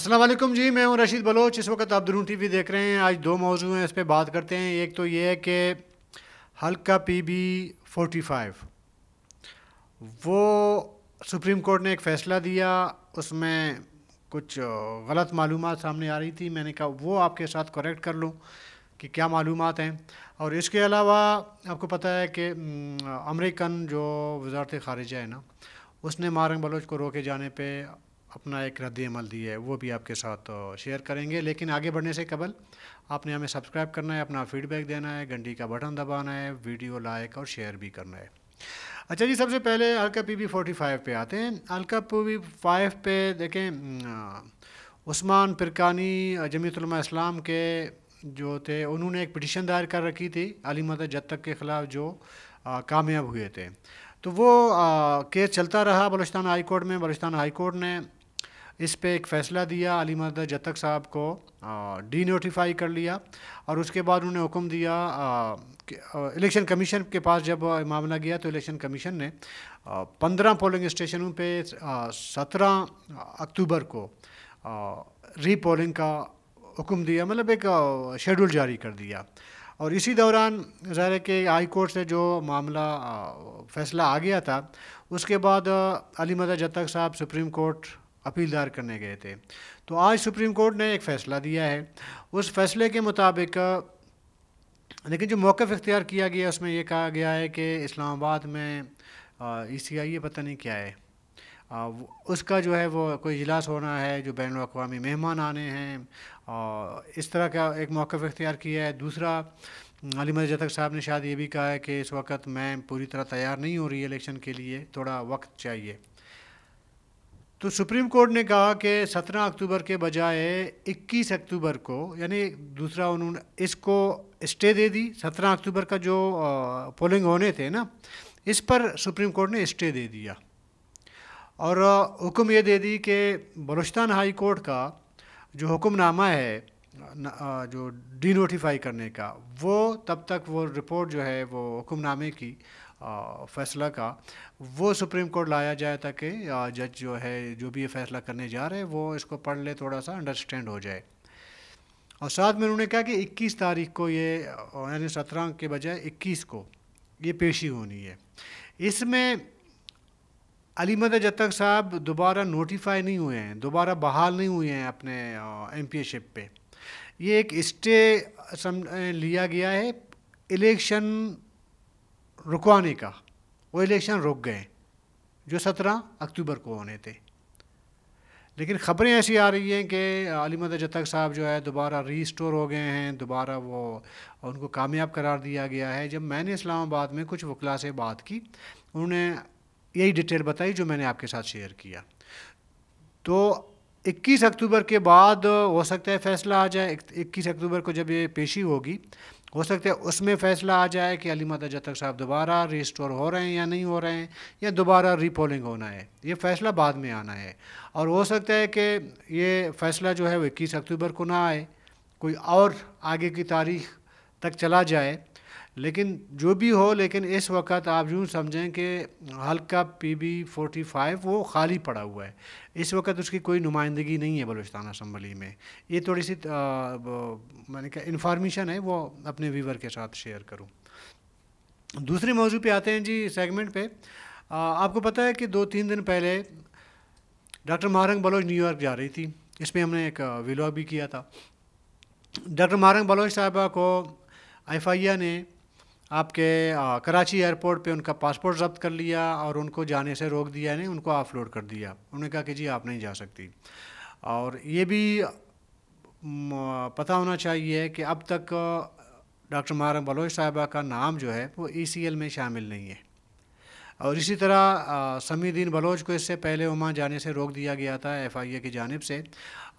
السلام علیکم جی، میں ہوں رشید بلوچ۔ اس وقت آپ درون ٹی وی دیکھ رہے ہیں۔ آج دو موضوع ہیں، اس پہ بات کرتے ہیں۔ ایک تو یہ ہے کہ حلقہ پی بی 45 وہ سپریم کورٹ نے ایک فیصلہ دیا، اس میں کچھ غلط معلومات سامنے آ رہی تھی۔ میں نے کہا وہ آپ کے ساتھ کریکٹ کر لوں کہ کیا معلومات ہیں۔ اور اس کے علاوہ آپ کو پتہ ہے کہ امریکن جو وزارت خارجہ ہے نا، اس نے مارنگ بلوچ کو روکے جانے پہ اپنا ایک رد عمل دی ہے، وہ بھی آپ کے ساتھ شیئر کریں گے۔ لیکن آگے بڑھنے سے قبل آپ نے ہمیں سبسکرائب کرنا ہے، اپنا فیڈ بیک دینا ہے، گھنٹی کا بٹن دبانا ہے، ویڈیو لائک اور شیئر بھی کرنا ہے۔ اچھا جی، سب سے پہلے حلقہ پی بی 45 پہ آتے ہیں۔ حلقہ پی بی 5 پہ دیکھیں، عثمان پرکانی جمعیت علماء اسلام کے جو تھے، انہوں نے ایک پٹیشن دائر کر رکھی تھی علی مدد جتک کے خلاف، جو کامیاب ہوئے تھے۔ تو وہ کیس چلتا رہا بلوچستان ہائی کورٹ میں۔ بلوچستان ہائی کورٹ نے اس پہ ایک فیصلہ دیا، علی مدد جتک صاحب کو ڈی نوٹیفائی کر لیا، اور اس کے بعد انہوں نے حکم دیا الیکشن کمیشن کے پاس۔ جب معاملہ گیا تو الیکشن کمیشن نے 15 پولنگ اسٹیشنوں پہ 17 اکتوبر کو ری پولنگ کا حکم دیا، مطلب ایک شیڈول جاری کر دیا۔ اور اسی دوران ظاہر ہے کہ ہائی کورٹ سے جو معاملہ فیصلہ آ گیا تھا، اس کے بعد علی مدد جتک صاحب سپریم کورٹ اپیل دائر کرنے گئے تھے۔ تو آج سپریم کورٹ نے ایک فیصلہ دیا ہے۔ اس فیصلے کے مطابق لیکن جو موقف اختیار کیا گیا، اس میں یہ کہا گیا ہے کہ اسلام آباد میں ای سی آئی پتہ نہیں کیا ہے، اس کا جو ہے وہ کوئی اجلاس ہونا ہے، جو بین الاقوامی مہمان آنے ہیں، اس طرح کا ایک موقف اختیار کیا ہے۔ دوسرا، علی مدد جتک صاحب نے شاید یہ بھی کہا ہے کہ اس وقت میں پوری طرح تیار نہیں ہو رہی الیکشن کے لیے، تھوڑا وقت چاہیے۔ تو سپریم کورٹ نے کہا کہ 17 اکتوبر کے بجائے 21 اکتوبر کو، یعنی دوسرا انہوں نے اس کو اسٹے دے دی۔ 17 اکتوبر کا جو پولنگ ہونے تھے نا، اس پر سپریم کورٹ نے اسٹے دے دیا، اور حکم یہ دے دی کہ بلوچستان ہائی کورٹ کا جو حکم نامہ ہے جو ڈی نوٹیفائی کرنے کا، وہ تب تک وہ رپورٹ جو ہے وہ حکم نامے کی فیصلہ کا، وہ سپریم کورٹ لایا جائے تاکہ جج جو ہے جو بھی یہ فیصلہ کرنے جا رہے ہیں وہ اس کو پڑھ لے، تھوڑا سا انڈرسٹینڈ ہو جائے۔ اور ساتھ میں انہوں نے کہا کہ 21 تاریخ کو یہ، یعنی 17 کے بجائے 21 کو یہ پیشی ہونی ہے۔ اس میں علی مدد جتک صاحب دوبارہ نوٹیفائی نہیں ہوئے ہیں، دوبارہ بحال نہیں ہوئے ہیں اپنے ایم پی اے شپ پہ۔ یہ ایک اسٹے لیا گیا ہے الیکشن رکوانے کا، وہ الیکشن رک گئے جو 17 اکتوبر کو ہونے تھے۔ لیکن خبریں ایسی آ رہی ہیں کہ علی مدد جتک صاحب جو ہے دوبارہ ری اسٹور ہو گئے ہیں، دوبارہ وہ ان کو کامیاب قرار دیا گیا ہے۔ جب میں نے اسلام آباد میں کچھ وکلاء سے بات کی، انہوں نے یہی ڈیٹیل بتائی جو میں نے آپ کے ساتھ شیئر کیا۔ تو 21 اکتوبر کے بعد ہو سکتا ہے فیصلہ آ جائے۔ 21 اکتوبر کو جب یہ پیشی ہوگی، ہو سکتا ہے اس میں فیصلہ آ جائے کہ علی مدد جتک صاحب دوبارہ ری اسٹور ہو رہے ہیں یا نہیں ہو رہے ہیں، یا دوبارہ ری پولنگ ہونا ہے۔ یہ فیصلہ بعد میں آنا ہے، اور ہو سکتا ہے کہ یہ فیصلہ جو ہے وہ 21 اکتوبر کو نہ آئے، کوئی اور آگے کی تاریخ تک چلا جائے۔ لیکن جو بھی ہو، لیکن اس وقت آپ یوں سمجھیں کہ حلقہ پی بی 45 وہ خالی پڑا ہوا ہے۔ اس وقت اس کی کوئی نمائندگی نہیں ہے بلوچستان اسمبلی میں۔ یہ تھوڑی سی میں نے کہا انفارمیشن ہے، وہ اپنے ویور کے ساتھ شیئر کروں۔ دوسرے موضوع پہ آتے ہیں جی، سیگمنٹ پہ۔ آپ کو پتہ ہے کہ 2-3 دن پہلے ڈاکٹر مہرنگ بلوچ نیو یارک جا رہی تھی، اس پہ ہم نے ایک ویلاگ بھی کیا تھا۔ ڈاکٹر مہرنگ بلوچ صاحبہ کو ایف آئی اے نے آپ کے کراچی ایئرپورٹ پہ ان کا پاسپورٹ ضبط کر لیا، اور ان کو جانے سے روک دیا، نہیں ان کو آف لوڈ کر دیا۔ انہوں نے کہا کہ جی آپ نہیں جا سکتی۔ اور یہ بھی پتہ ہونا چاہیے کہ اب تک ڈاکٹر مہرنگ بلوچ صاحبہ کا نام جو ہے وہ ای سی ایل میں شامل نہیں ہے۔ اور اسی طرح سمیع الدین بلوچ کو اس سے پہلے عمان جانے سے روک دیا گیا تھا ایف آئی اے کی جانب سے،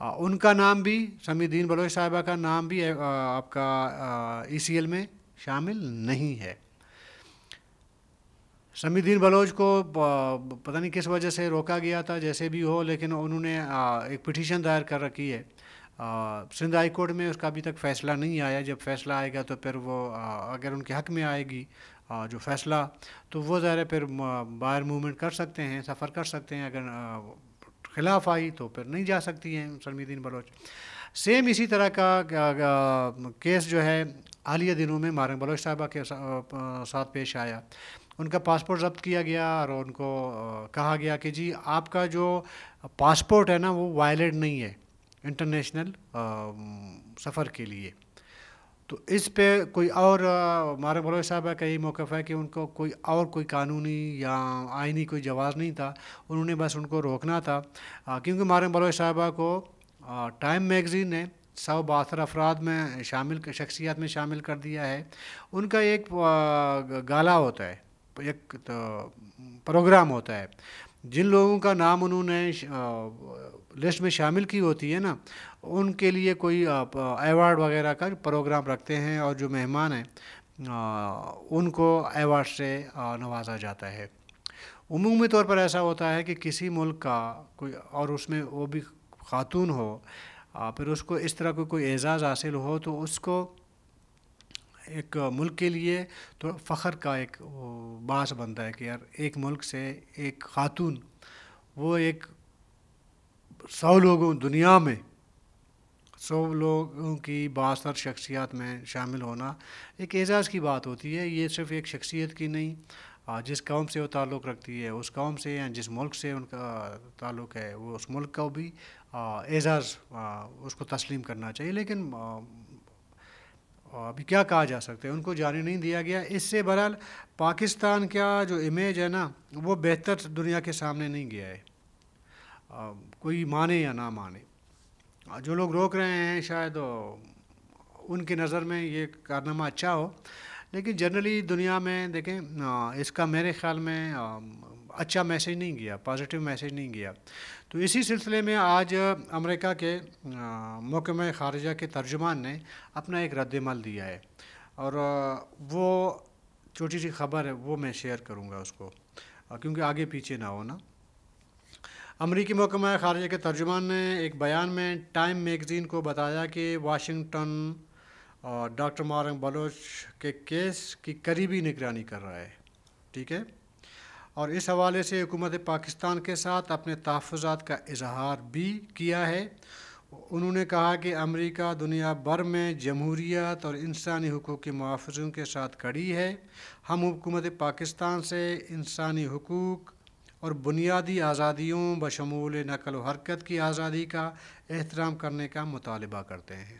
ان کا نام بھی، سمیع الدین بلوچ صاحبہ کا نام بھی آپ کا ای سی ایل میں شامل نہیں ہے۔ سمیع الدین بلوچ کو پتہ نہیں کس وجہ سے روکا گیا تھا، جیسے بھی ہو، لیکن انہوں نے ایک پٹیشن دائر کر رکھی ہے سندھ ہائی کورٹ میں۔ اس کا ابھی تک فیصلہ نہیں آیا۔ جب فیصلہ آئے گا تو پھر وہ اگر ان کے حق میں آئے گی جو فیصلہ، تو وہ ظاہر ہے پھر باہر موومنٹ کر سکتے ہیں، سفر کر سکتے ہیں، اگر خلاف آئی تو پھر نہیں جا سکتی ہیں سلمی الدین بلوچ۔ سیم اسی طرح کا کیس جو ہے حالیہ دنوں میں مارنگ بلوچ صاحبہ کے ساتھ پیش آیا۔ ان کا پاسپورٹ ضبط کیا گیا اور ان کو کہا گیا کہ جی آپ کا جو پاسپورٹ ہے نا وہ وائلڈ نہیں ہے انٹرنیشنل سفر کے لیے۔ تو اس پہ کوئی اور مارنگ بلوچ صاحبہ کا یہی موقف ہے کہ ان کو کوئی قانونی یا آئینی کوئی جواز نہیں تھا، انہوں نے بس ان کو روکنا تھا، کیونکہ مارنگ بلوچ صاحبہ کو ٹائم میگزین نے 172 افراد میں شخصیات میں شامل کر دیا ہے۔ ان کا ایک گالا ہوتا ہے، ایک پروگرام ہوتا ہے، جن لوگوں کا نام انہوں نے لسٹ میں شامل کی ہوتی ہے نا، ان کے لیے کوئی ایوارڈ وغیرہ کا پروگرام رکھتے ہیں اور جو مہمان ہیں ان کو ایوارڈ سے نوازا جاتا ہے۔ عمومی طور پر ایسا ہوتا ہے کہ کسی ملک کا کوئی، اور اس میں وہ بھی خاتون ہو، پھر اس کو اس طرح کوئی اعزاز حاصل ہو تو اس کو ایک ملک کے لیے تو فخر کا ایک باعث بنتا ہے کہ یار ایک ملک سے ایک خاتون، وہ ایک 100 لوگوں دنیا میں 100 لوگوں کی بااثر شخصیات میں شامل ہونا ایک اعزاز کی بات ہوتی ہے۔ یہ صرف ایک شخصیت کی نہیں، جس قوم سے وہ تعلق رکھتی ہے، اس قوم سے یا جس ملک سے ان کا تعلق ہے، وہ اس ملک کا بھی اعزاز اس کو تسلیم کرنا چاہیے۔ لیکن ابھی کیا کہا جا سکتا ہے، ان کو جانے نہیں دیا گیا۔ اس سے بہرحال پاکستان کا جو امیج ہے نا وہ بہتر دنیا کے سامنے نہیں گیا ہے، کوئی مانے یا نہ مانے۔ جو لوگ روک رہے ہیں شاید ان کی نظر میں یہ کارنامہ اچھا ہو، لیکن جنرلی دنیا میں دیکھیں اس کا میرے خیال میں اچھا میسیج نہیں گیا، پازیٹیو میسیج نہیں گیا۔ تو اسی سلسلے میں آج امریکہ کے محکمہ خارجہ کے ترجمان نے اپنا ایک رد عمل دیا ہے، اور وہ چھوٹی سی خبر ہے وہ میں شیئر کروں گا اس کو، کیونکہ آگے پیچھے نہ ہونا۔ امریکی محکمہ خارجہ کے ترجمان نے ایک بیان میں ٹائم میگزین کو بتایا کہ واشنگٹن ڈاکٹر مارنگ بلوچ کے کیس کی قریبی نگرانی کر رہا ہے، ٹھیک ہے، اور اس حوالے سے حکومت پاکستان کے ساتھ اپنے تحفظات کا اظہار بھی کیا ہے۔ انہوں نے کہا کہ امریکہ دنیا بھر میں جمہوریت اور انسانی حقوق کے محافظوں کے ساتھ کھڑی ہے۔ ہم حکومت پاکستان سے انسانی حقوق اور بنیادی آزادیوں بشمول نقل و حرکت کی آزادی کا احترام کرنے کا مطالبہ کرتے ہیں۔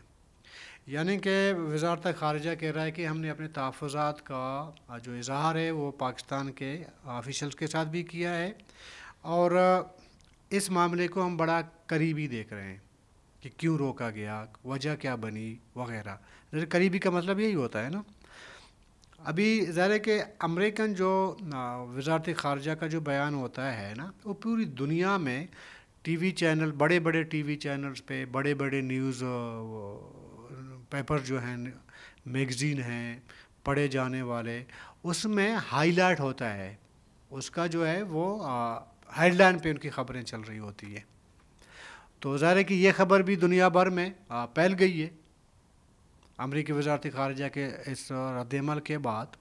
یعنی کہ وزارت خارجہ کہہ رہا ہے کہ ہم نے اپنے تحفظات کا جو اظہار ہے وہ پاکستان کے آفیشلز کے ساتھ بھی کیا ہے، اور اس معاملے کو ہم بڑا قریبی دیکھ رہے ہیں کہ کیوں روکا گیا، وجہ کیا بنی وغیرہ۔ قریبی کا مطلب یہی ہوتا ہے نا۔ ابھی ظاہر ہے کہ امریکن جو وزارت خارجہ کا جو بیان ہوتا ہے نا، وہ پوری دنیا میں ٹی وی چینل، بڑے بڑے ٹی وی چینلز پہ، بڑے بڑے نیوز پیپر جو ہیں، میگزین ہیں پڑھے جانے والے، اس میں ہائی لائٹ ہوتا ہے، اس کا جو ہے وہ ہیڈ لائن پہ ان کی خبریں چل رہی ہوتی ہیں۔ تو ظاہر ہے کہ یہ خبر بھی دنیا بھر میں پھیل گئی ہے امریکی وزارت خارجہ کے اس رد عمل کے بعد۔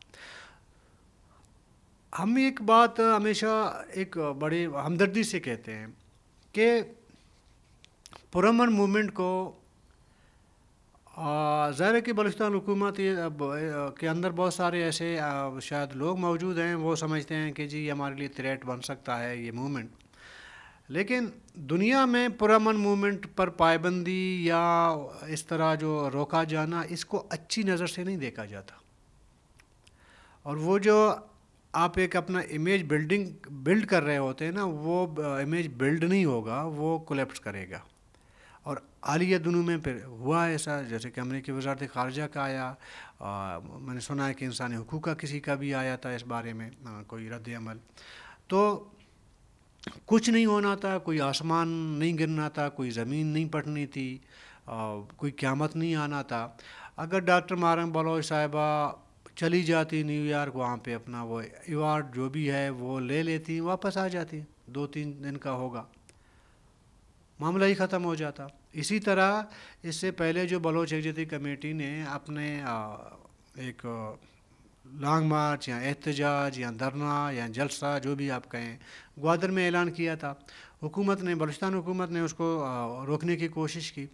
ہم ایک بات ہمیشہ ایک بڑی ہمدردی سے کہتے ہیں کہ پرامن موومنٹ کو ظاہر ہے کہ بلوچستان حکومت کے اندر بہت سارے ایسے شاید لوگ موجود ہیں، وہ سمجھتے ہیں کہ جی ہمارے لیے تھریٹ بن سکتا ہے یہ موومنٹ، لیکن دنیا میں پرامن موومنٹ پر پابندی یا اس طرح جو روکا جانا، اس کو اچھی نظر سے نہیں دیکھا جاتا، اور وہ جو آپ ایک اپنا امیج بلڈ کر رہے ہوتے ہیں نا، وہ امیج بلڈ نہیں ہوگا، وہ کولیپس کرے گا۔ اور حالیہ دنوں میں پھر ہوا ایسا، جیسے کہ امریکی وزارت خارجہ کا آیا، میں نے سنا ہے کہ انسانی حقوق کا کسی کا بھی آیا تھا اس بارے میں کوئی رد عمل۔ تو کچھ نہیں ہونا تھا، کوئی آسمان نہیں گرنا تھا، کوئی زمین نہیں پھٹنی تھی، کوئی قیامت نہیں آنا تھا۔ اگر ڈاکٹر مارنگ بلوچ صاحبہ چلی جاتی نیو یارک، وہاں پہ اپنا وہ ایوارڈ جو بھی ہے وہ لے لیتی، واپس آ جاتی، 2-3 دن کا ہوگا، معاملہ ہی ختم ہو جاتا۔ اسی طرح اس سے پہلے جو بلوچ یکجہتی کمیٹی نے اپنے ایک لانگ مارچ یا احتجاج یا دھرنا یا جلسہ جو بھی آپ کہیں گوادر میں اعلان کیا تھا. حکومت نے بلوچستان حکومت نے اس کو روکنے کی کوشش کی.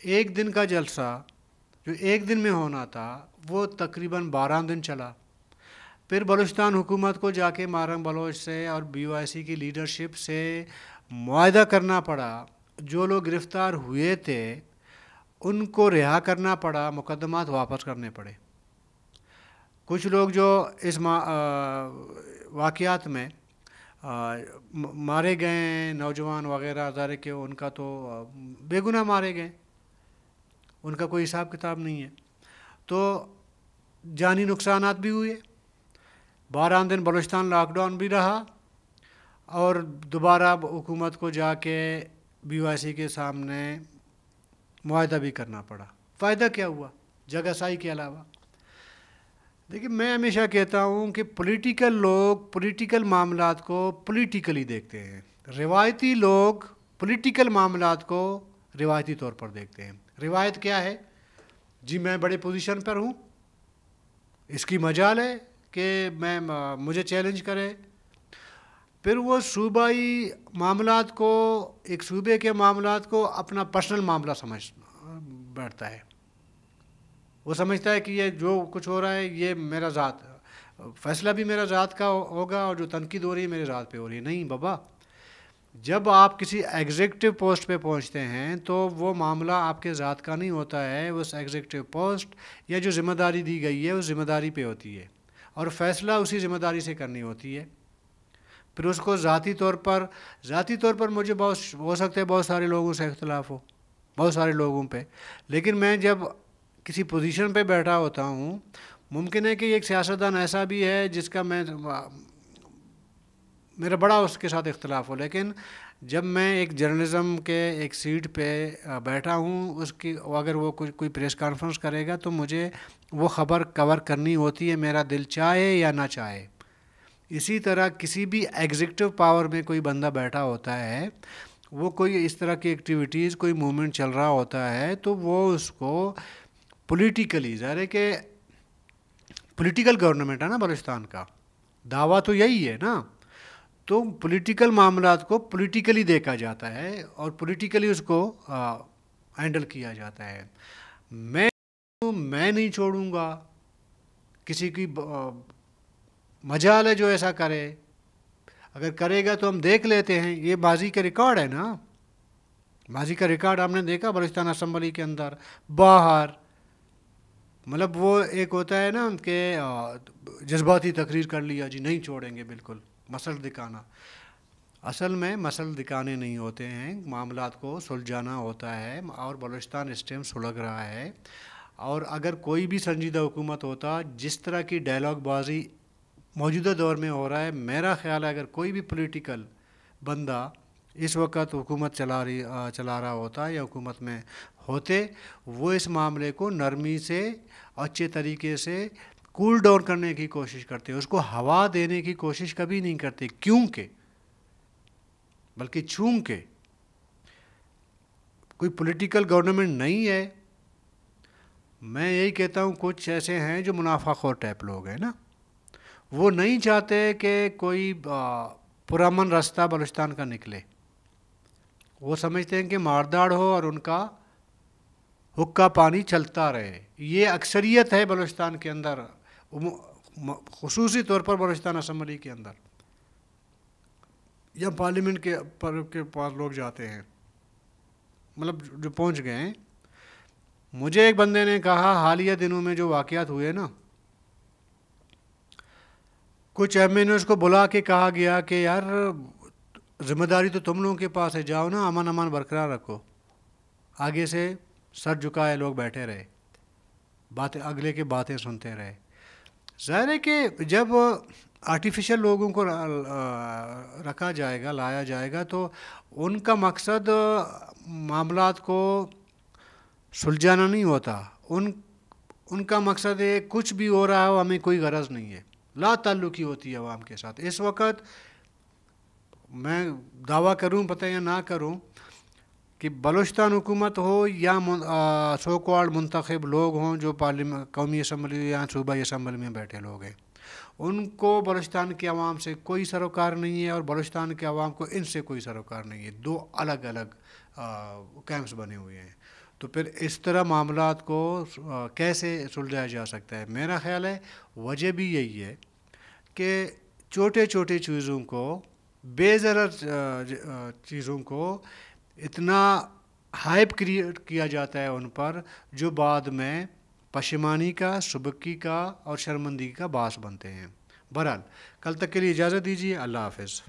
ایک دن کا جلسہ جو ایک دن میں ہونا تھا وہ تقریباً 12 دن چلا. پھر بلوچستان حکومت کو جا کے مارنگ بلوچ سے اور بی او آئی سی کی لیڈرشپ سے معاہدہ کرنا پڑا. جو لوگ گرفتار ہوئے تھے ان کو رہا کرنا پڑا, مقدمات واپس کرنے پڑے. کچھ لوگ جو اس واقعات میں مارے گئے نوجوان وغیرہ ظاہر کہ ان کا تو بے گناہ مارے گئے, ان کا کوئی حساب کتاب نہیں ہے. تو جانی نقصانات بھی ہوئے. 12 دن بلوچستان لاک ڈاؤن بھی رہا اور دوبارہ حکومت کو جا کے بی او آئی سی کے سامنے معاہدہ بھی کرنا پڑا. فائدہ کیا ہوا جگہ سائی کے علاوہ؟ دیکھیے میں ہمیشہ کہتا ہوں کہ پولیٹیکل لوگ پولیٹیکل معاملات کو پولیٹیکلی دیکھتے ہیں, روایتی لوگ پولیٹیکل معاملات کو روایتی طور پر دیکھتے ہیں. روایت کیا ہے جی, میں بڑے پوزیشن پر ہوں, اس کی مجال ہے کہ مجھے چیلنج کرے. پھر وہ صوبائی معاملات کو, ایک صوبے کے معاملات کو اپنا پرسنل معاملہ سمجھ بیٹھتا ہے. وہ سمجھتا ہے کہ یہ جو کچھ ہو رہا ہے یہ میرا ذات فیصلہ بھی میرا ذات کا ہوگا اور جو تنقید ہو رہی ہے میرے ذات پہ ہو رہی ہے. نہیں بابا, جب آپ کسی ایگزیکٹو پوسٹ پہ پہنچتے ہیں تو وہ معاملہ آپ کے ذات کا نہیں ہوتا ہے, اس ایگزیکٹو پوسٹ یا جو ذمہ داری دی گئی ہے اس ذمہ داری پہ ہوتی ہے اور فیصلہ اسی ذمہ داری سے کرنی ہوتی ہے. پھر اس کو ذاتی طور پر مجھے ہو سکتا ہے بہت سارے لوگوں سے اختلاف ہو, بہت سارے لوگوں پہ, لیکن میں جب کسی پوزیشن پہ بیٹھا ہوتا ہوں, ممکن ہے کہ ایک سیاستدان ایسا بھی ہے جس کا میرا بڑا اس کے ساتھ اختلاف ہو, لیکن جب میں ایک جرنلزم کے ایک سیٹ پہ بیٹھا ہوں, اس کی اگر وہ کوئی پریس کانفرنس کرے گا تو مجھے وہ خبر کور کرنی ہوتی ہے, میرا دل چاہے یا نہ چاہے. اسی طرح کسی بھی ایگزیکٹو پاور میں کوئی بندہ بیٹھا ہوتا ہے, وہ کوئی اس طرح کی ایکٹیویٹیز کوئی موومنٹ چل رہا ہوتا ہے تو وہ اس کو پولیٹیکلی, ظاہر ہے کہ پولیٹیکل گورنمنٹ ہے نا بلوچستان کا, دعویٰ تو یہی ہے نا, تو پولیٹیکل معاملات کو پولیٹیکلی دیکھا جاتا ہے اور پولیٹیکلی اس کو ہینڈل کیا جاتا ہے. میں نہیں چھوڑوں گا, کسی کی مجال ہے جو ایسا کرے, اگر کرے گا تو ہم دیکھ لیتے ہیں. یہ ماضی کا ریکارڈ ہے نا, ماضی کا ریکارڈ ہم نے دیکھا بلوچستان اسمبلی کے اندر باہر, مطلب وہ ایک ہوتا ہے نا کہ جذباتی تقریر کر لیا جی نہیں چھوڑیں گے بالکل, مسل دکھانا. اصل میں مسل دکھانے نہیں ہوتے ہیں, معاملات کو سلجھانا ہوتا ہے اور بلوچستان اس ٹائم سلجھ رہا ہے. اور اگر کوئی بھی سنجیدہ حکومت ہوتا, جس طرح کی ڈائلاگ بازی موجودہ دور میں ہو رہا ہے, میرا خیال ہے اگر کوئی بھی پولیٹیکل بندہ اس وقت حکومت چلا رہا ہوتا یا حکومت میں ہوتے, وہ اس معاملے کو نرمی سے اچھے طریقے سے کول ڈاؤن کرنے کی کوشش کرتے, اس کو ہوا دینے کی کوشش کبھی نہیں کرتے, کیونکہ بلکہ چونکہ کوئی پولیٹیکل گورنمنٹ نہیں ہے. میں یہی کہتا ہوں کچھ ایسے ہیں جو منافع خور ٹائپ لوگ ہیں نا, وہ نہیں چاہتے کہ کوئی پرامن راستہ بلوچستان کا نکلے. وہ سمجھتے ہیں کہ مارداڑ ہو اور ان کا حقہ پانی چلتا رہے. یہ اکثریت ہے بلوچستان کے اندر, خصوصی طور پر بلوچستان اسمبلی کے اندر یا پارلیمنٹ کے پاس لوگ جاتے ہیں, مطلب جو پہنچ گئے ہیں. مجھے ایک بندے نے کہا حالیہ دنوں میں جو واقعات ہوئے نا, کچھ ایم این اوز کو بلا کے کہا گیا کہ یار ذمہ داری تو تم لوگوں کے پاس ہے, جاؤ نا امن امان برقرار رکھو. آگے سے سر جھکائے لوگ بیٹھے رہے, باتیں اگلے کی باتیں سنتے رہے. ظاہر ہے کہ جب آرٹیفیشل لوگوں کو رکھا جائے گا, لایا جائے گا, تو ان کا مقصد معاملات کو سلجھانا نہیں ہوتا. ان کا مقصد ہے کچھ بھی ہو رہا ہو, ہمیں کوئی غرض نہیں ہے, لا تعلقی ہوتی ہے عوام کے ساتھ. اس وقت میں دعویٰ کروں پتہ یا نہ کروں, کہ بلوچستان حکومت ہو یا سو کالڈ منتخب لوگ ہوں جو قومی اسمبلی یا صوبائی اسمبلی میں بیٹھے لوگ ہیں، ان کو بلوچستان کے عوام سے کوئی سروکار نہیں ہے اور بلوچستان کے عوام کو ان سے کوئی سروکار نہیں ہے. دو الگ الگ کیمپس بنے ہوئے ہیں. تو پھر اس طرح معاملات کو کیسے سلجھایا جا سکتا ہے؟ میرا خیال ہے وجہ بھی یہی ہے کہ چھوٹے چھوٹے چیزوں کو، بے ضرر چیزوں کو اتنا ہائپ کریٹ کیا جاتا ہے ان پر، جو بعد میں پشیمانی کا، سبکی کا اور شرمندگی کا باعث بنتے ہیں. بہرحال کل تک کے لیے اجازت دیجیے. اللہ حافظ.